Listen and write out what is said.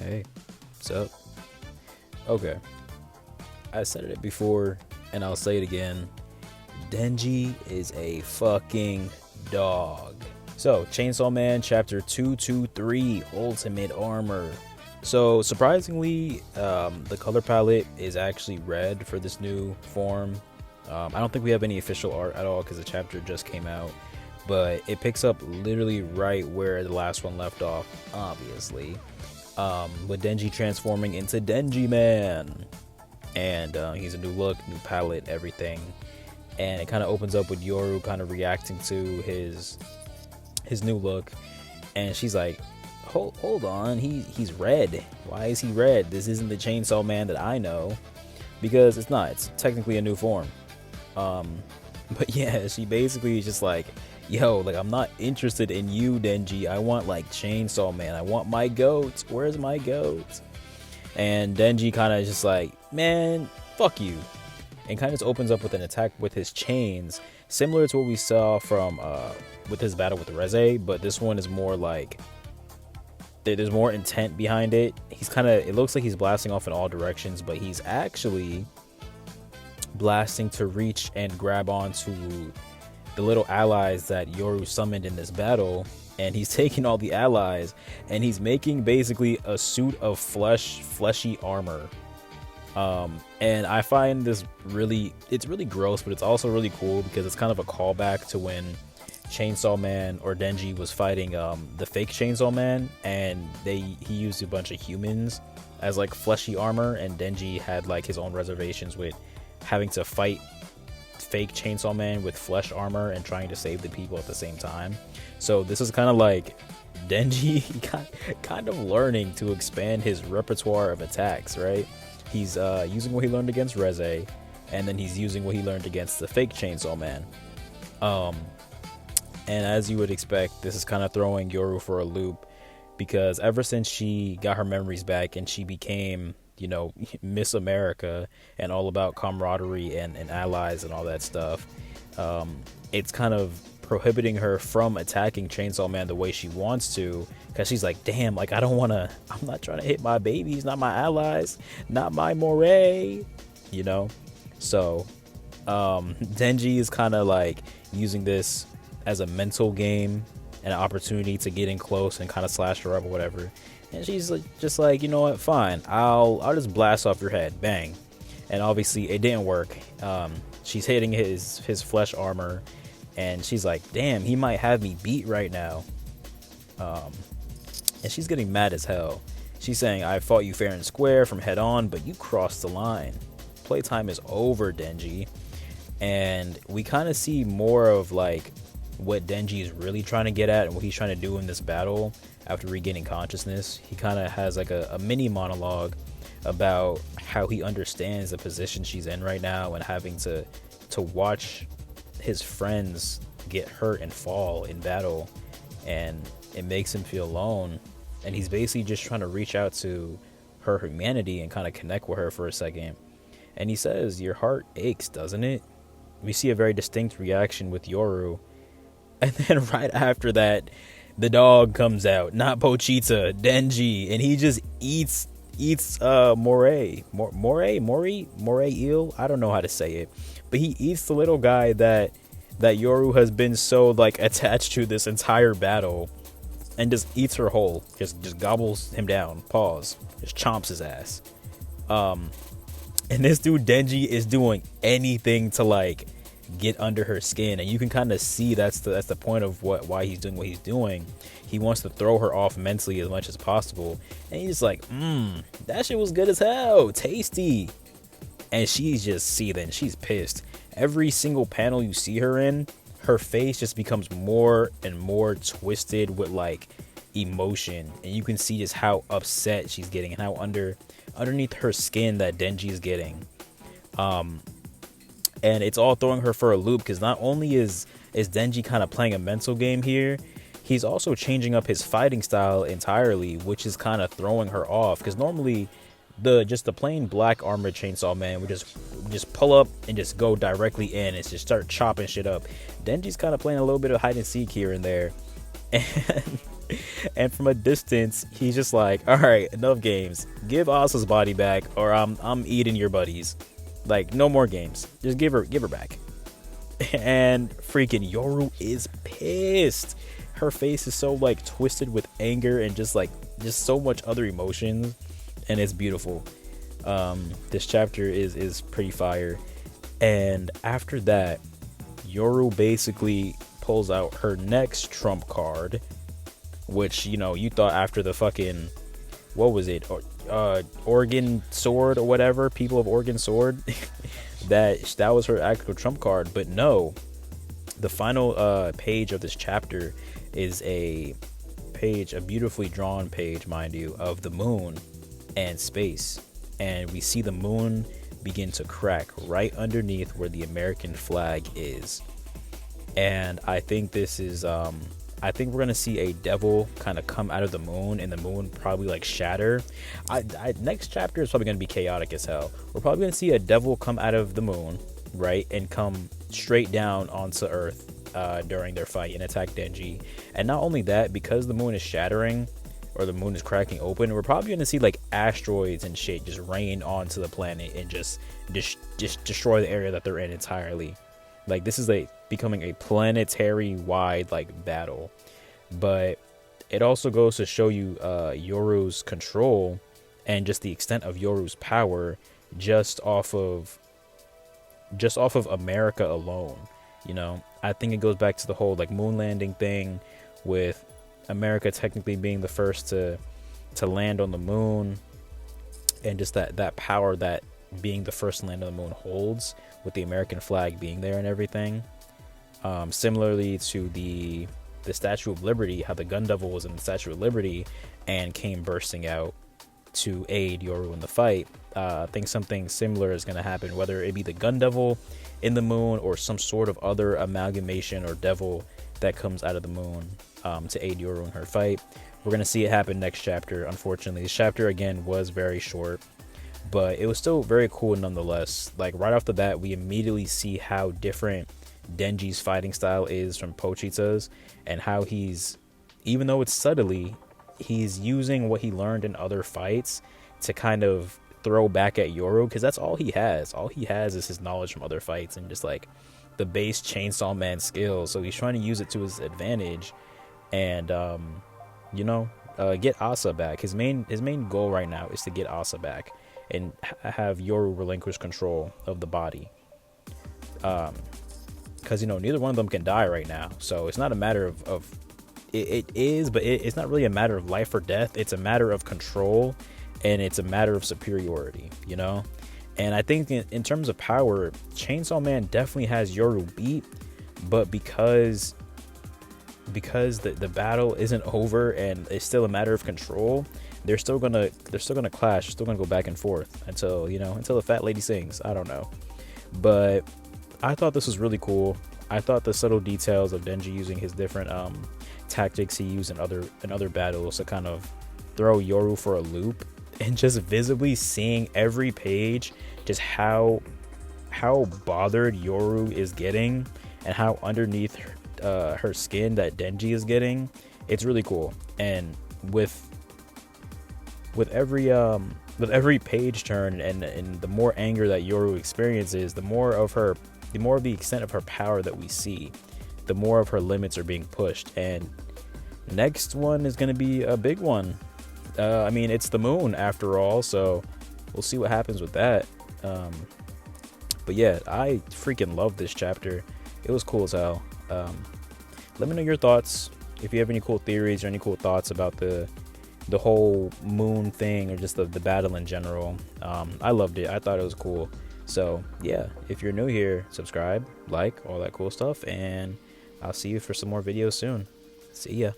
Hey, what's up? Okay, I said it before and I'll say it again. Denji is a fucking dog. So, Chainsaw Man Chapter 223 Ultimate Armor. So, surprisingly, the color palette is actually red for this new form. I don't think we have any official art at all because the chapter just came out, but it picks up literally right where the last one left off, obviously. With Denji transforming into Denji Man. And he's a new look, new palette, everything. And it kind of opens up with Yoru kind of reacting to his new look. And she's like, hold on, he's red. Why is he red? This isn't the Chainsaw Man that I know. Because it's not. It's technically a new form. But yeah, she basically is just like, yo, like, I'm not interested in you, Denji. I want, like, Chainsaw Man. I want my goat. Where's my goat? And Denji kind of just like, man, fuck you. And kind of just opens up with an attack with his chains, similar to what we saw from with his battle with Reze, but this one is more like, there's more intent behind it. He's kind of, it looks like he's blasting off in all directions, but he's actually blasting to reach and grab onto the little allies that Yoru summoned in this battle, and he's taking all the allies and he's making basically a suit of fleshy armor. And I find this it's really gross, but it's also really cool because it's kind of a callback to when Chainsaw Man or Denji was fighting the fake Chainsaw Man, and he used a bunch of humans as like fleshy armor, and Denji had like his own reservations with having to fight fake Chainsaw Man with flesh armor and trying to save the people at the same time. So this is kind of like Denji kind of learning to expand his repertoire of attacks, right? He's using what he learned against Reze, and then he's using what he learned against the fake Chainsaw Man. And as you would expect, this is kind of throwing Yoru for a loop, because ever since she got her memories back and she became, you know, Miss America and all about camaraderie and allies and all that stuff, it's kind of prohibiting her from attacking Chainsaw Man the way she wants to, because she's like, damn, like, I'm not trying to hit my babies, not my allies, not my moray, you know. So Denji is kind of like using this as a mental game and an opportunity to get in close and kind of slash her up or whatever. And she's like, just like, you know what, fine, I'll just blast off your head, bang. And obviously it didn't work. She's hitting his flesh armor, and she's like, damn, he might have me beat right now. And she's getting mad as hell. She's saying, I fought you fair and square from head on, but you crossed the line. Playtime is over, Denji. And we kind of see more of like what Denji is really trying to get at and what he's trying to do in this battle after regaining consciousness. He kind of has like a mini monologue about how he understands the position she's in right now, and having to watch his friends get hurt and fall in battle, and it makes him feel alone. And he's basically just trying to reach out to her humanity and kind of connect with her for a second. And he says, your heart aches, doesn't it? We see a very distinct reaction with Yoru. And then right after that, the dog comes out, not Pochita, Denji, and he just eats Moray eel. I don't know how to say it, but he eats the little guy that Yoru has been so like attached to this entire battle, and just eats her whole, just gobbles him down, just chomps his ass. And this dude Denji is doing anything to like get under her skin, and you can kind of see that's the point of why he's doing what he's doing. He wants to throw her off mentally as much as possible, and he's like, that shit was good as hell, tasty. And she's just seething, she's pissed. Every single panel you see her in, her face just becomes more and more twisted with like emotion, and you can see just how upset she's getting and how underneath her skin that Denji is getting. And it's all throwing her for a loop, because not only is Denji kind of playing a mental game here, he's also changing up his fighting style entirely, which is kind of throwing her off, because normally the plain black armored Chainsaw Man would just pull up and just go directly in and just start chopping shit up. Denji's kind of playing a little bit of hide and seek here and there, and And from a distance, he's just like, all right, enough games. Give Asa's body back, or I'm eating your buddies. Like, no more games. Just give her back. And freaking Yoru is pissed. Her face is so like twisted with anger and just so much other emotions, and it's beautiful. This chapter is pretty fire. And after that, Yoru basically pulls out her next trump card, which, you know, you thought after the fucking, what was it, Oregon Sword or whatever, People of Oregon Sword, that was her actual trump card. But no, the final page of this chapter is a beautifully drawn page, mind you, of the moon and space. And we see the moon begin to crack right underneath where the American flag is. And I think this is I think we're gonna see a devil kind of come out of the moon, and the moon probably like shatter. Next chapter is probably gonna be chaotic as hell. We're probably gonna see a devil come out of the moon, right, and come straight down onto Earth during their fight and attack Denji. And not only that, because the moon is shattering, or the moon is cracking open, we're probably going to see like asteroids and shit just rain onto the planet and just destroy the area that they're in entirely. Like, this is like becoming a planetary wide like battle. But it also goes to show you Yoru's control and just the extent of Yoru's power just off of America alone. You know, I think it goes back to the whole like moon landing thing, with America technically being the first to land on the moon, and just that power that being the first to land on the moon holds, with the American flag being there and everything. Similarly to the Statue of Liberty, how the Gun Devil was in the Statue of Liberty and came bursting out to aid Yoru in the fight. I think something similar is going to happen, whether it be the Gun Devil in the moon or some sort of other amalgamation or devil that comes out of the moon to aid Yoru in her fight. We're going to see it happen next chapter. Unfortunately, this chapter again was very short, but it was still very cool nonetheless. Like, right off the bat, we immediately see how different Denji's fighting style is from Pochita's, and how he's, even though it's subtly, he's using what he learned in other fights to kind of throw back at Yoru, because that's all he has. All he has is his knowledge from other fights and just like the base Chainsaw Man skills. So he's trying to use it to his advantage, and get Asa back. His main goal right now is to get Asa back and have Yoru relinquish control of the body. Because neither one of them can die right now, so it's not a matter of it is, but it's not really a matter of life or death. It's a matter of control, and it's a matter of superiority, And I think in terms of power, Chainsaw Man definitely has Yoru beat, but because the battle isn't over and it's still a matter of control, they're still gonna clash. They're still gonna go back and forth until the fat lady sings. I don't know, but I thought this was really cool. I thought the subtle details of Denji using his different tactics he used in other battles to kind of throw Yoru for a loop, and just visibly seeing every page just how bothered Yoru is getting and how underneath her skin that Denji is getting. It's really cool. And with every page turn and the more anger that Yoru experiences, the more of the extent of her power that we see, the more of her limits are being pushed. And next one is going to be a big one. It's the moon after all, so we'll see what happens with that. But yeah, I freaking love this chapter. It was cool as hell. Let me know your thoughts. If you have any cool theories or any cool thoughts about the whole moon thing, or just the battle in general. I loved it. I thought it was cool. So yeah, if you're new here, subscribe, like, all that cool stuff, and I'll see you for some more videos soon. See ya.